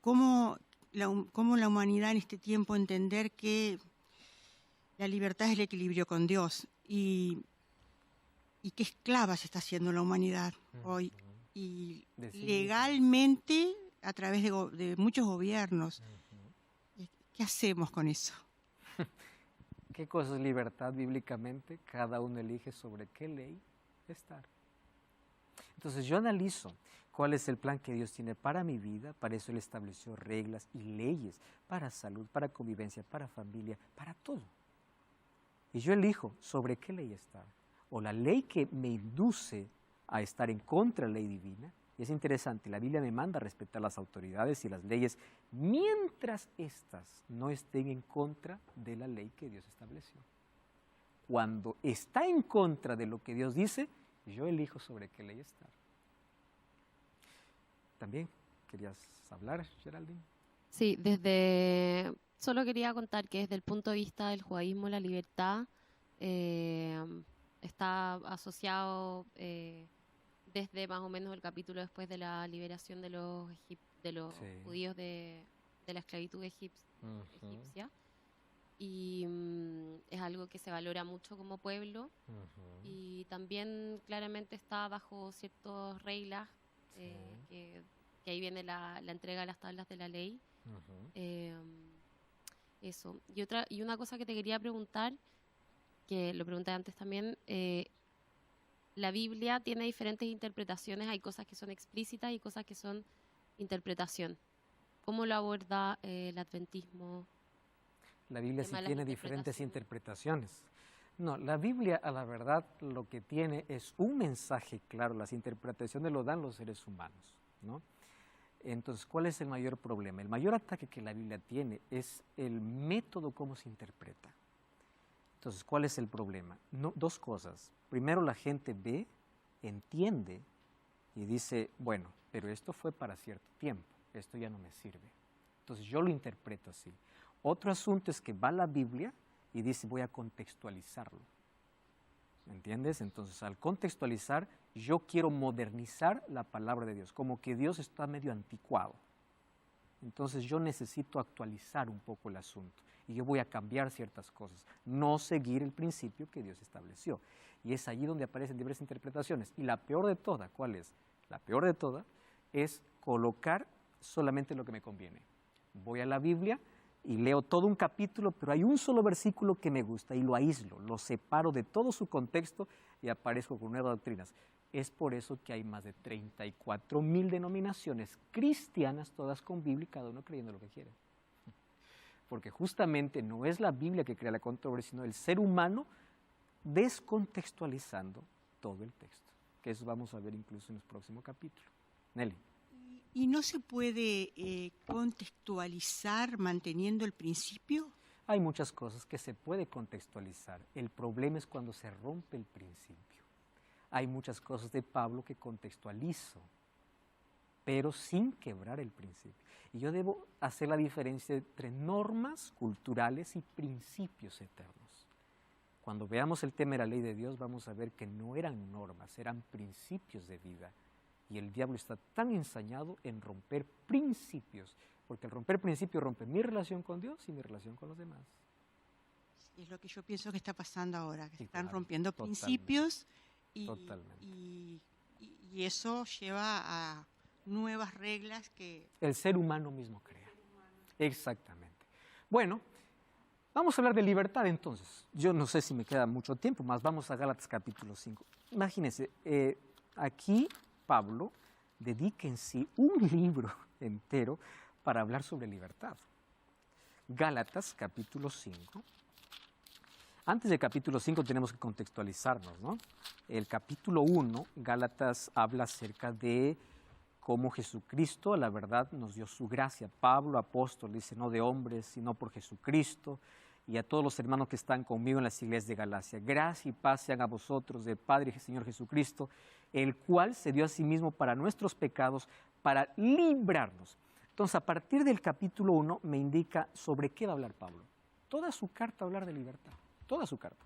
cómo la humanidad en este tiempo entender que la libertad es el equilibrio con Dios y qué esclava se está haciendo la humanidad hoy y legalmente a través de muchos gobiernos. ¿Qué hacemos con eso? ¿Qué cosa es libertad bíblicamente? Cada uno elige sobre qué ley estar. Entonces yo analizo cuál es el plan que Dios tiene para mi vida, para eso Él estableció reglas y leyes para salud, para convivencia, para familia, para todo. Y yo elijo sobre qué ley estar. O la ley que me induce a estar en contra de la ley divina. Y es interesante, la Biblia me manda a respetar las autoridades y las leyes mientras éstas no estén en contra de la ley que Dios estableció. Cuando está en contra de lo que Dios dice, yo elijo sobre qué ley estar. ¿También querías hablar, Geraldine? Sí, solo quería contar que desde el punto de vista del judaísmo, la libertad está asociado desde más o menos el capítulo después de la liberación de los sí. Judíos de la esclavitud egipcia. Y es algo que se valora mucho como pueblo y también claramente está bajo ciertas reglas que ahí viene la entrega de las tablas de la ley. Eso. Y una cosa que te quería preguntar, que lo pregunté antes también, la Biblia tiene diferentes interpretaciones, hay cosas que son explícitas y cosas que son interpretación. ¿Cómo lo aborda el adventismo? La Biblia sí tiene diferentes interpretaciones. No, la Biblia, a la verdad, lo que tiene es un mensaje claro. Las interpretaciones lo dan los seres humanos, ¿no? Entonces, ¿cuál es el mayor problema? El mayor ataque que la Biblia tiene es el método cómo se interpreta. Entonces, ¿cuál es el problema? No, dos cosas. Primero, la gente ve, entiende y dice, bueno, pero esto fue para cierto tiempo, esto ya no me sirve. Entonces, yo lo interpreto así. Otro asunto es que va a la Biblia y dice, voy a contextualizarlo. ¿Me entiendes? Entonces, al contextualizar, yo quiero modernizar la palabra de Dios, como que Dios está medio anticuado. Entonces, yo necesito actualizar un poco el asunto y yo voy a cambiar ciertas cosas, no seguir el principio que Dios estableció. Y es allí donde aparecen diversas interpretaciones. Y la peor de todas, ¿cuál es? La peor de todas es colocar solamente lo que me conviene. Voy a la Biblia y leo todo un capítulo, pero hay un solo versículo que me gusta y lo aíslo, lo separo de todo su contexto y aparezco con nuevas doctrinas. Es por eso que hay más de 34,000 denominaciones cristianas, todas con Biblia y cada uno creyendo lo que quiere. Porque justamente no es la Biblia que crea la controversia, sino el ser humano descontextualizando todo el texto. Que eso vamos a ver incluso en el próximo capítulo. Nelly. ¿Y no se puede contextualizar manteniendo el principio? Hay muchas cosas que se puede contextualizar. El problema es cuando se rompe el principio. Hay muchas cosas de Pablo que contextualizo, pero sin quebrar el principio. Y yo debo hacer la diferencia entre normas culturales y principios eternos. Cuando veamos el tema de la ley de Dios, vamos a ver que no eran normas, eran principios de vida. Y el diablo está tan ensañado en romper principios, porque al romper principios rompe mi relación con Dios y mi relación con los demás. Es lo que yo pienso que está pasando ahora, que Sí, están claro, rompiendo totalmente, principios totalmente. y eso lleva a nuevas reglas que... El ser humano mismo crea. Exactamente. Bueno, vamos a hablar de libertad entonces. Yo no sé si me queda mucho tiempo, más vamos a Gálatas capítulo 5. Imagínense, aquí Pablo dedica en sí un libro entero para hablar sobre libertad. Gálatas capítulo 5. Antes del capítulo 5 tenemos que contextualizarnos, ¿no? El capítulo 1, Gálatas habla acerca de cómo Jesucristo, a la verdad, nos dio su gracia. Pablo, apóstol, dice, no de hombres, sino por Jesucristo. Y a todos los hermanos que están conmigo en las iglesias de Galacia. Gracia y paz sean a vosotros, del Padre y Señor Jesucristo, el cual se dio a sí mismo para nuestros pecados, para librarnos. Entonces, a partir del capítulo 1 me indica sobre qué va a hablar Pablo. Toda su carta va a hablar de libertad, toda su carta.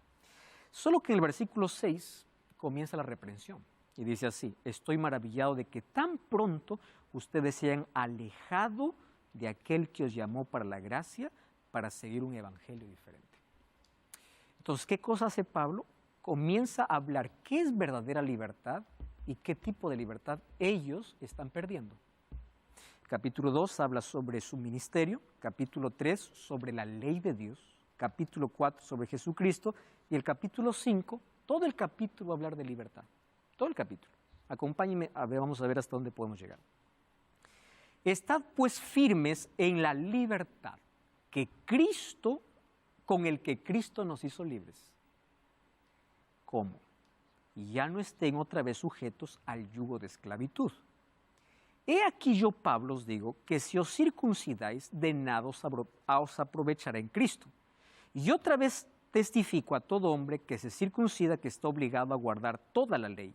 Solo que en el versículo 6 comienza la reprensión y dice así, estoy maravillado de que tan pronto ustedes se hayan alejado de aquel que os llamó para la gracia, para seguir un evangelio diferente. Entonces, ¿qué cosa hace Pablo? Comienza a hablar qué es verdadera libertad y qué tipo de libertad ellos están perdiendo. Capítulo 2 habla sobre su ministerio, capítulo 3 sobre la ley de Dios, capítulo 4 sobre Jesucristo y el capítulo 5, todo el capítulo va a hablar de libertad, todo el capítulo. Acompáñenme, vamos a ver hasta dónde podemos llegar. Estad pues firmes en la libertad con el que Cristo nos hizo libres. ¿Cómo? Ya no estén otra vez sujetos al yugo de esclavitud. He aquí yo, Pablo, os digo que si os circuncidáis, de nada os aprovechará en Cristo. Y otra vez testifico a todo hombre que se circuncida que está obligado a guardar toda la ley.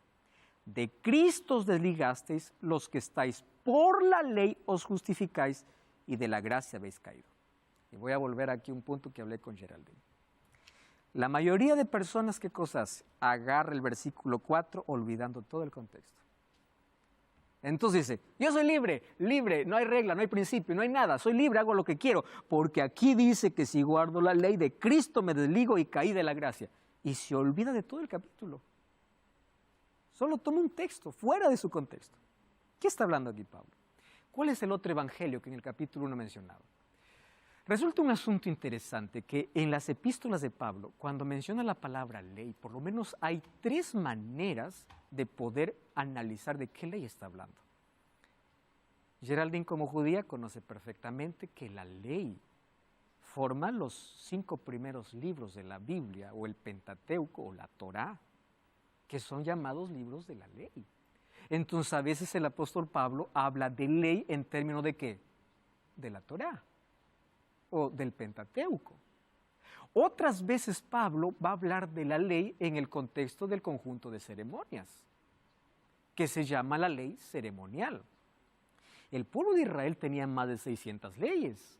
De Cristo os desligasteis, los que estáis por la ley os justificáis y de la gracia habéis caído. Y voy a volver aquí a un punto que hablé con Geraldine. La mayoría de personas, ¿qué cosas? Agarra el versículo 4 olvidando todo el contexto. Entonces dice, yo soy libre, libre, no hay regla, no hay principio, no hay nada, soy libre, hago lo que quiero, porque aquí dice que si guardo la ley de Cristo me desligo y caí de la gracia. Y se olvida de todo el capítulo. Solo toma un texto fuera de su contexto. ¿Qué está hablando aquí Pablo? ¿Cuál es el otro evangelio que en el capítulo 1 mencionaba? Resulta un asunto interesante que en las epístolas de Pablo, cuando menciona la palabra ley, por lo menos hay 3 maneras de poder analizar de qué ley está hablando. Geraldine, como judía, conoce perfectamente que la ley forma los 5 primeros libros de la Biblia, o el Pentateuco, o la Torá, que son llamados libros de la ley. Entonces, a veces el apóstol Pablo habla de ley en términos de ¿qué? De la Torá o del Pentateuco. Otras veces Pablo va a hablar de la ley en el contexto del conjunto de ceremonias, que se llama la ley ceremonial. El pueblo de Israel tenía más de 600 leyes.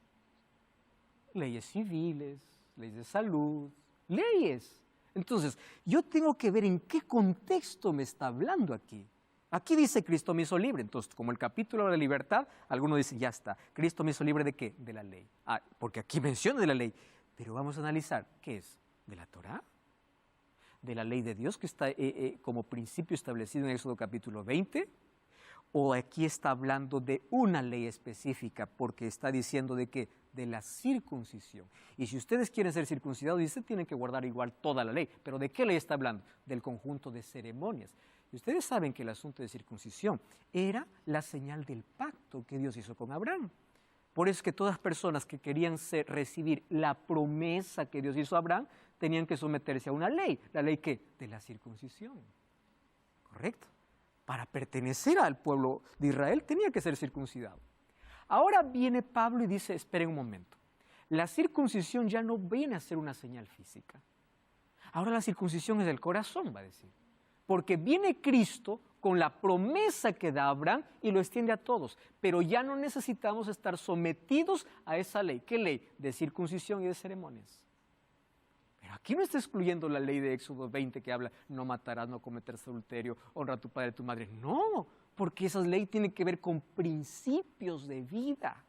leyes civiles, leyes de salud, leyes. Entonces, yo tengo que ver en qué contexto me está hablando aquí. Aquí dice, Cristo me hizo libre. Entonces, como el capítulo de la libertad, algunos dicen, ya está. ¿Cristo me hizo libre de qué? De la ley. Ah, porque aquí menciona de la ley. Pero vamos a analizar, ¿qué es? ¿De la Torá? ¿De la ley de Dios que está como principio establecido en Éxodo capítulo 20? ¿O aquí está hablando de una ley específica? Porque está diciendo de qué? De la circuncisión. Y si ustedes quieren ser circuncidados, ustedes tienen que guardar igual toda la ley. ¿Pero de qué ley está hablando? Del conjunto de ceremonias. Y ustedes saben que el asunto de circuncisión era la señal del pacto que Dios hizo con Abraham. Por eso es que todas personas que querían recibir la promesa que Dios hizo a Abraham, tenían que someterse a una ley. ¿La ley qué? De la circuncisión. ¿Correcto? Para pertenecer al pueblo de Israel tenía que ser circuncidado. Ahora viene Pablo y dice, esperen un momento, la circuncisión ya no viene a ser una señal física. Ahora la circuncisión es del corazón, va a decir. Porque viene Cristo con la promesa que da Abraham y lo extiende a todos. Pero ya no necesitamos estar sometidos a esa ley. ¿Qué ley? De circuncisión y de ceremonias. Pero aquí no está excluyendo la ley de Éxodo 20 que habla, no matarás, no cometerás adulterio, honra a tu padre y a tu madre. No, porque esa ley tiene que ver con principios de vida.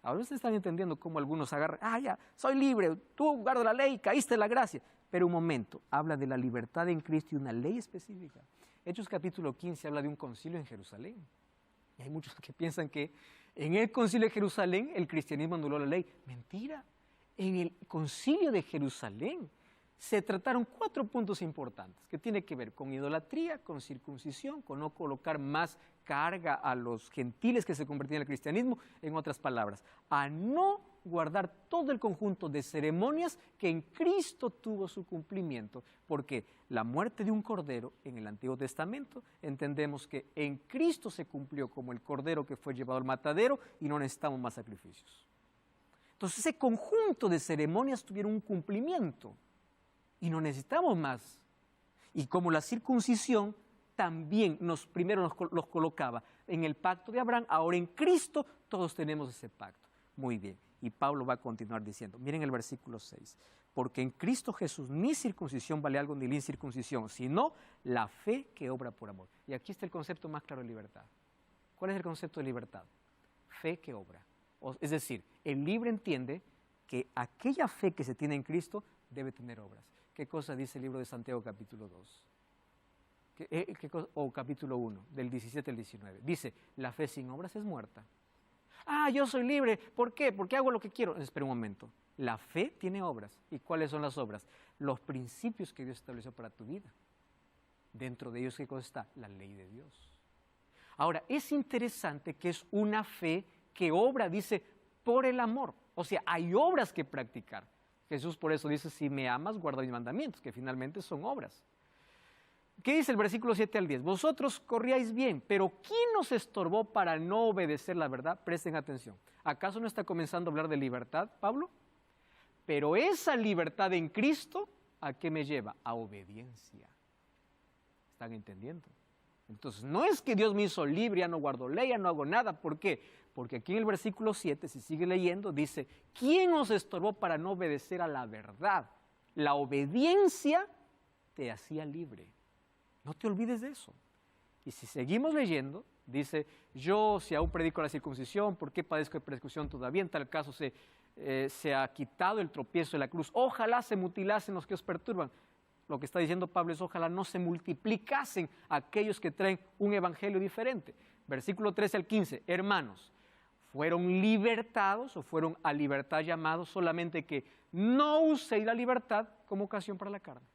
Ahora ustedes están entendiendo cómo algunos agarran, ya, soy libre, tú guardas la ley, caíste en la gracia. Pero un momento, habla de la libertad en Cristo y una ley específica. Hechos capítulo 15 habla de un concilio en Jerusalén. Y hay muchos que piensan que en el concilio de Jerusalén el cristianismo anuló la ley. Mentira. En el concilio de Jerusalén se trataron 4 puntos importantes que tienen que ver con idolatría, con circuncisión, con no colocar más carga a los gentiles que se convertían al cristianismo, en otras palabras, a no guardar todo el conjunto de ceremonias que en Cristo tuvo su cumplimiento, porque la muerte de un cordero en el Antiguo Testamento, entendemos que en Cristo se cumplió como el cordero que fue llevado al matadero y no necesitamos más sacrificios. Entonces ese conjunto de ceremonias tuvieron un cumplimiento y no necesitamos más. Y como la circuncisión también primero los colocaba en el pacto de Abraham, ahora en Cristo todos tenemos ese pacto. Muy bien, y Pablo va a continuar diciendo, miren el versículo 6, porque en Cristo Jesús ni circuncisión vale algo ni la incircuncisión, sino la fe que obra por amor. Y aquí está el concepto más claro de libertad. ¿Cuál es el concepto de libertad? Fe que obra. Es decir, el libre entiende que aquella fe que se tiene en Cristo debe tener obras. ¿Qué cosa dice el libro de Santiago capítulo 2? O capítulo 1, del 17 al 19. Dice, la fe sin obras es muerta. Yo soy libre. ¿Por qué? Porque hago lo que quiero. Espera un momento. La fe tiene obras. ¿Y cuáles son las obras? Los principios que Dios estableció para tu vida. Dentro de ellos, ¿qué cosa está? La ley de Dios. Ahora, es interesante que es una fe que obra, dice, por el amor. O sea, hay obras que practicar. Jesús por eso dice, si me amas, guarda mis mandamientos, que finalmente son obras. ¿Qué dice el versículo 7 al 10? Vosotros corríais bien, pero ¿quién nos estorbó para no obedecer la verdad? Presten atención. ¿Acaso no está comenzando a hablar de libertad, Pablo? Pero esa libertad en Cristo, ¿a qué me lleva? A obediencia. ¿Están entendiendo? Entonces, no es que Dios me hizo libre, ya no guardo ley, ya no hago nada. ¿Por qué? Porque aquí en el versículo 7, si sigue leyendo, dice, ¿quién nos estorbó para no obedecer a la verdad? La obediencia te hacía libre. No te olvides de eso. Y si seguimos leyendo, dice, yo si aún predico la circuncisión, ¿por qué padezco de persecución todavía? En tal caso se ha quitado el tropiezo de la cruz. Ojalá se mutilasen los que os perturban. Lo que está diciendo Pablo es, ojalá no se multiplicasen aquellos que traen un evangelio diferente. Versículo 13 al 15, hermanos, fueron libertados o fueron a libertad llamados, solamente que no uséis la libertad como ocasión para la carne.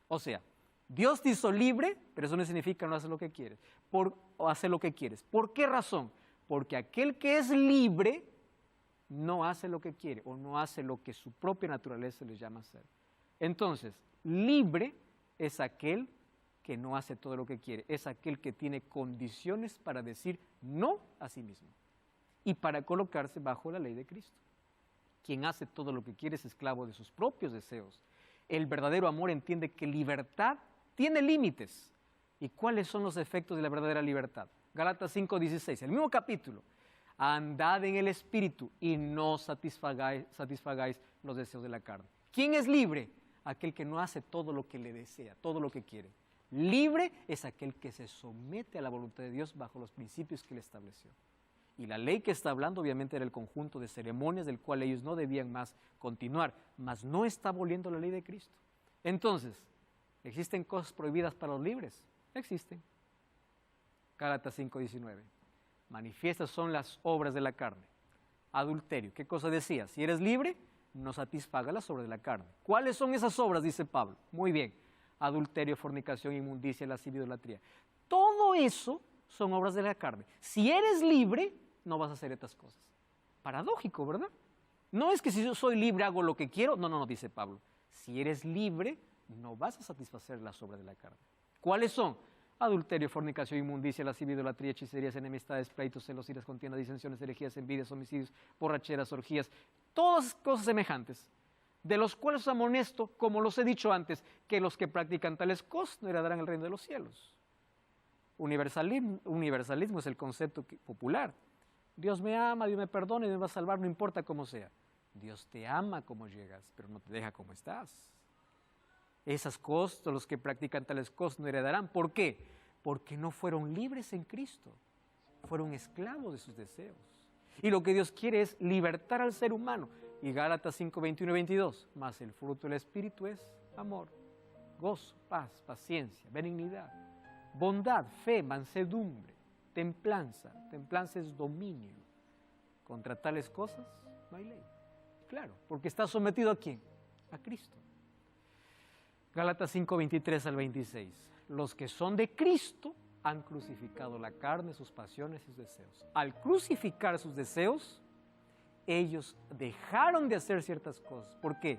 O sea, Dios te hizo libre, pero eso no significa no hacer lo que quieres. O hacer lo que quieres. ¿Por qué razón? Porque aquel que es libre no hace lo que quiere o no hace lo que su propia naturaleza le llama a hacer. Entonces, libre es aquel que no hace todo lo que quiere. Es aquel que tiene condiciones para decir no a sí mismo y para colocarse bajo la ley de Cristo. Quien hace todo lo que quiere es esclavo de sus propios deseos. El verdadero amor entiende que libertad tiene límites. ¿Y cuáles son los efectos de la verdadera libertad? Gálatas 5:16, el mismo capítulo. andad en el Espíritu y no satisfagáis los deseos de la carne. ¿Quién es libre? Aquel que no hace todo lo que le desea, todo lo que quiere. Libre es aquel que se somete a la voluntad de Dios bajo los principios que Él estableció. Y la ley que está hablando obviamente era el conjunto de ceremonias del cual ellos no debían más continuar, mas no está aboliendo la ley de Cristo. Entonces, ¿existen cosas prohibidas para los libres? Existen. Gálatas 5:19. Manifiestas son las obras de la carne. Adulterio. ¿Qué cosa decía? Si eres libre, no satisfaga las obras de la carne. ¿Cuáles son esas obras? Dice Pablo. Muy bien. Adulterio, fornicación, inmundicia, lascivia, idolatría. Todo eso son obras de la carne. Si eres libre, no vas a hacer estas cosas. Paradójico, ¿verdad? No es que si yo soy libre hago lo que quiero. No, dice Pablo. Si eres libre, no vas a satisfacer las obras de la carne. ¿Cuáles son? Adulterio, fornicación, inmundicia, lascivia, idolatría, hechicerías, enemistades, pleitos, celos, iras, contiendas, disensiones, herejías, envidias, homicidios, borracheras, orgías, todas cosas semejantes, de los cuales os amonesto, como los he dicho antes, que los que practican tales cosas no heredarán el reino de los cielos. Universalismo es el concepto popular. Dios me ama, Dios me perdona y me va a salvar, no importa cómo sea. Dios te ama como llegas, pero no te deja como estás. Esas cosas, los que practican tales cosas no heredarán. ¿Por qué? Porque no fueron libres en Cristo. Fueron esclavos de sus deseos. Y lo que Dios quiere es libertar al ser humano. Y Gálatas 5:21-22. Mas el fruto del Espíritu es amor, gozo, paz, paciencia, benignidad, bondad, fe, mansedumbre, templanza. Templanza es dominio. Contra tales cosas no hay ley. Claro, porque está sometido ¿a quién? A Cristo. Gálatas 5:23-26. Los que son de Cristo han crucificado la carne, sus pasiones y sus deseos. Al crucificar sus deseos, ellos dejaron de hacer ciertas cosas. ¿Por qué?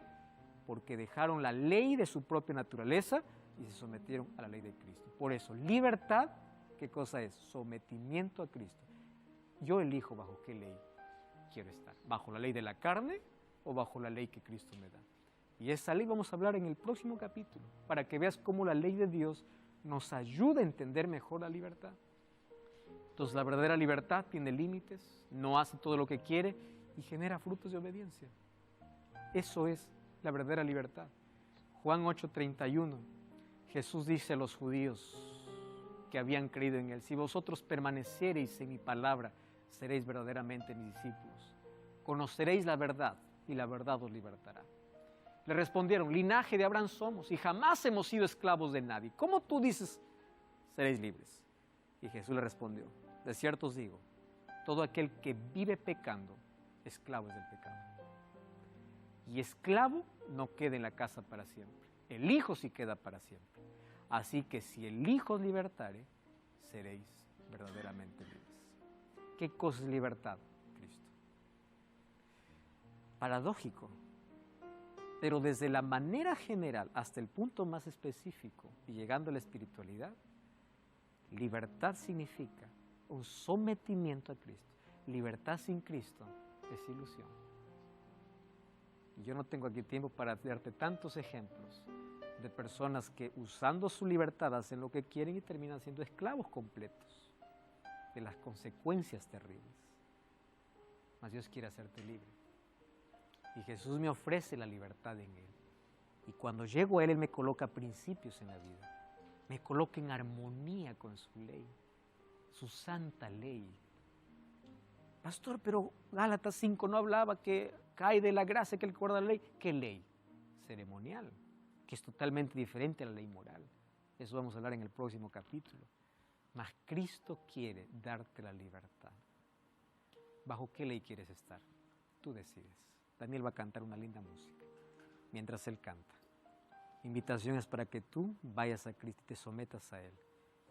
Porque dejaron la ley de su propia naturaleza y se sometieron a la ley de Cristo. Por eso, libertad, ¿qué cosa es? Sometimiento a Cristo. Yo elijo bajo qué ley quiero estar. ¿Bajo la ley de la carne o bajo la ley que Cristo me da? Y esa ley vamos a hablar en el próximo capítulo, para que veas cómo la ley de Dios nos ayuda a entender mejor la libertad. Entonces la verdadera libertad tiene límites, no hace todo lo que quiere y genera frutos de obediencia. Eso es la verdadera libertad. Juan 8:31, Jesús dice a los judíos que habían creído en Él: si vosotros permaneciereis en mi palabra, seréis verdaderamente mis discípulos. Conoceréis la verdad y la verdad os libertará. Le respondieron: linaje de Abraham somos y jamás hemos sido esclavos de nadie. ¿Cómo tú dices seréis libres? Y Jesús le respondió: de cierto os digo, todo aquel que vive pecando, esclavo es del pecado. Y esclavo no queda en la casa para siempre. El Hijo sí queda para siempre. Así que si el Hijo os libertare, seréis verdaderamente libres. ¿Qué cosa es libertad? Cristo. Paradójico. Pero desde la manera general hasta el punto más específico y llegando a la espiritualidad, libertad significa un sometimiento a Cristo. Libertad sin Cristo es ilusión. Y yo no tengo aquí tiempo para darte tantos ejemplos de personas que usando su libertad hacen lo que quieren y terminan siendo esclavos completos de las consecuencias terribles. Mas Dios quiere hacerte libre. Y Jesús me ofrece la libertad en Él. Y cuando llego a Él, Él me coloca principios en la vida. Me coloca en armonía con su ley, su santa ley. Pastor, pero Gálatas 5 no hablaba que cae de la gracia que él guarda la ley. ¿Qué ley? Ceremonial, que es totalmente diferente a la ley moral. Eso vamos a hablar en el próximo capítulo. Mas Cristo quiere darte la libertad. ¿Bajo qué ley quieres estar? Tú decides. Daniel va a cantar una linda música mientras él canta. Invitación es para que tú vayas a Cristo y te sometas a Él.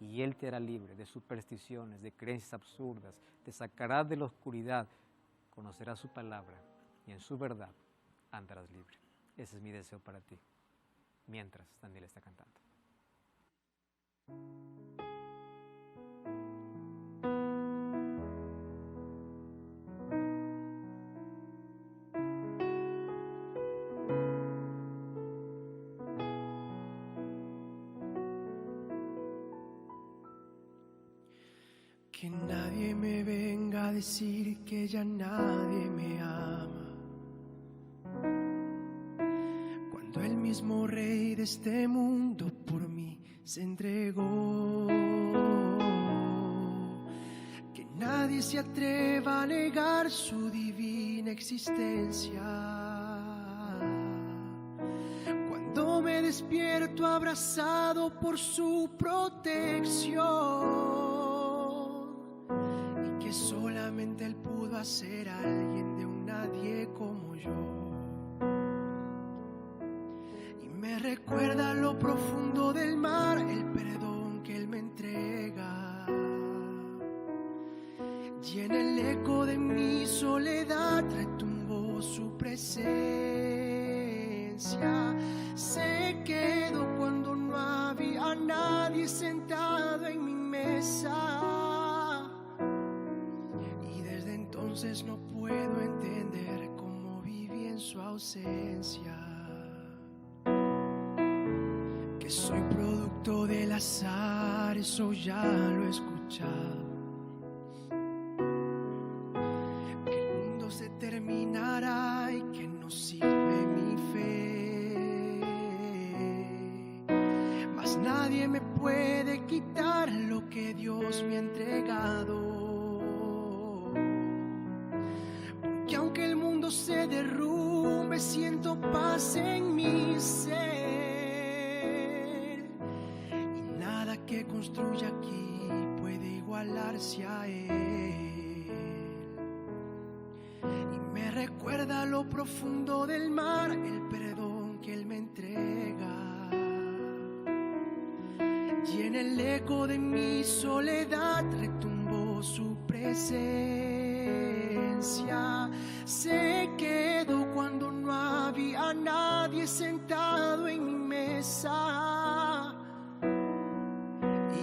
Y Él te hará libre de supersticiones, de creencias absurdas, te sacará de la oscuridad, conocerás su palabra y en su verdad andarás libre. Ese es mi deseo para ti, mientras Daniel está cantando. Que nadie me venga a decir que ya nadie me ama, cuando el mismo rey de este mundo por mí se entregó. Que nadie se atreva a negar su divina existencia, cuando me despierto abrazado por su protección. Solamente Él pudo hacer a alguien de un nadie como yo. Y me recuerda lo profundo del mar, el perdón que Él me entrega. Y en el eco de mi soledad retumbó su presencia. Se quedó cuando no había nadie sentado en mi mesa. Entonces no puedo entender cómo viví en su ausencia. Que soy producto del azar, eso ya lo he escuchado. Que el mundo se terminará y que no sirve mi fe. Mas nadie me puede quitar lo que Dios me ha entregado. Aunque el mundo se derrumbe, siento paz en mi ser. Y nada que construya aquí puede igualarse a Él. Y me recuerda lo profundo del mar, el perdón que Él me entrega. Y en el eco de mi soledad retumbó su presencia. Se quedó cuando no había nadie sentado en mi mesa.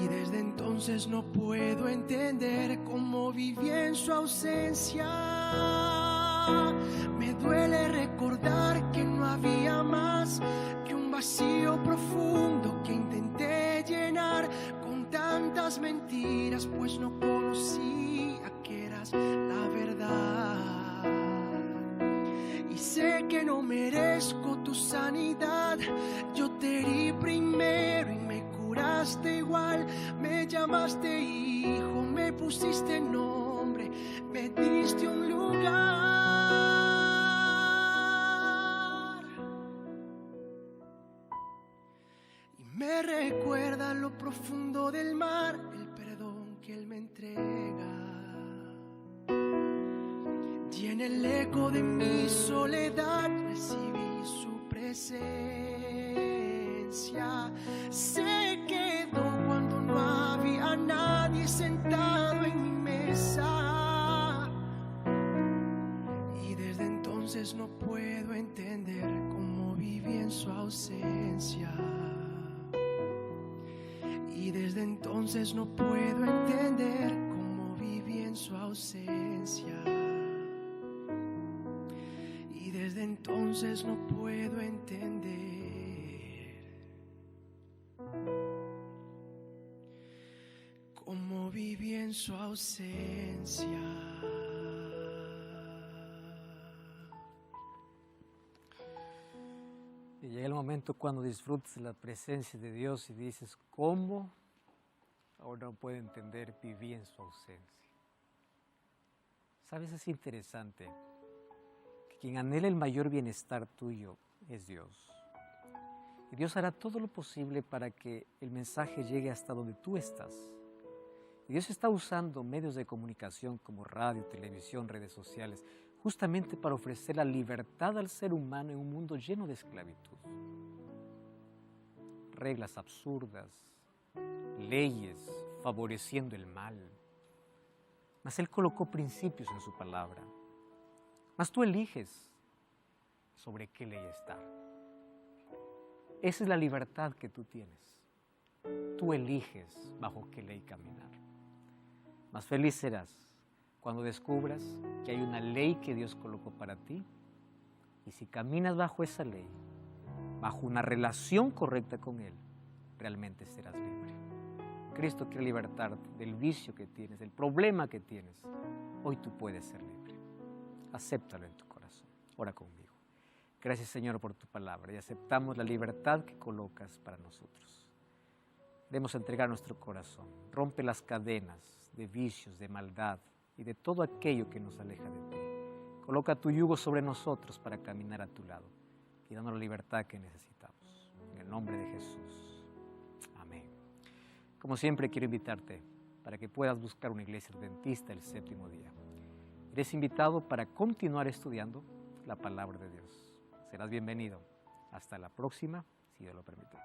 Y desde entonces no puedo entender cómo viví en su ausencia. Me duele recordar que no había más que un vacío profundo que intenté llenar con tantas mentiras, pues no conocía que eras la verdad. Y sé que no merezco tu sanidad, yo te herí primero y me curaste igual. Me llamaste hijo, me pusiste nombre, me diste un lugar. Y me recuerda lo profundo del mar, el perdón que Él me entrega. Y en el eco de mi soledad recibí su presencia. Se quedó cuando no había nadie sentado en mi mesa. Y desde entonces no puedo entender cómo viví en su ausencia. Y desde entonces no puedo entender cómo viví en su ausencia. Y desde entonces no puedo entender cómo viví en su ausencia. Y llega el momento cuando disfrutas la presencia de Dios y dices, ¿cómo? Ahora no puedo entender, viví en su ausencia. ¿Sabes? Es interesante que quien anhela el mayor bienestar tuyo es Dios. Y Dios hará todo lo posible para que el mensaje llegue hasta donde tú estás. Y Dios está usando medios de comunicación como radio, televisión, redes sociales, justamente para ofrecer la libertad al ser humano en un mundo lleno de esclavitud. Reglas absurdas, leyes favoreciendo el mal. Mas Él colocó principios en su palabra. Mas tú eliges sobre qué ley estar. Esa es la libertad que tú tienes. Tú eliges bajo qué ley caminar. Más feliz serás cuando descubras que hay una ley que Dios colocó para ti. Y si caminas bajo esa ley, bajo una relación correcta con Él, realmente serás libre. Cristo quiere libertarte del vicio que tienes, del problema que tienes, hoy tú puedes ser libre. Acéptalo en tu corazón. Ora conmigo. Gracias, Señor, por tu palabra y aceptamos la libertad que colocas para nosotros. Debemos entregar nuestro corazón. Rompe las cadenas de vicios, de maldad y de todo aquello que nos aleja de ti. Coloca tu yugo sobre nosotros para caminar a tu lado y dándonos la libertad que necesitamos. En el nombre de Jesús. Amén. Como siempre, quiero invitarte para que puedas buscar una iglesia adventista el séptimo día. Eres invitado para continuar estudiando la palabra de Dios. Serás bienvenido. Hasta la próxima, si Dios lo permite.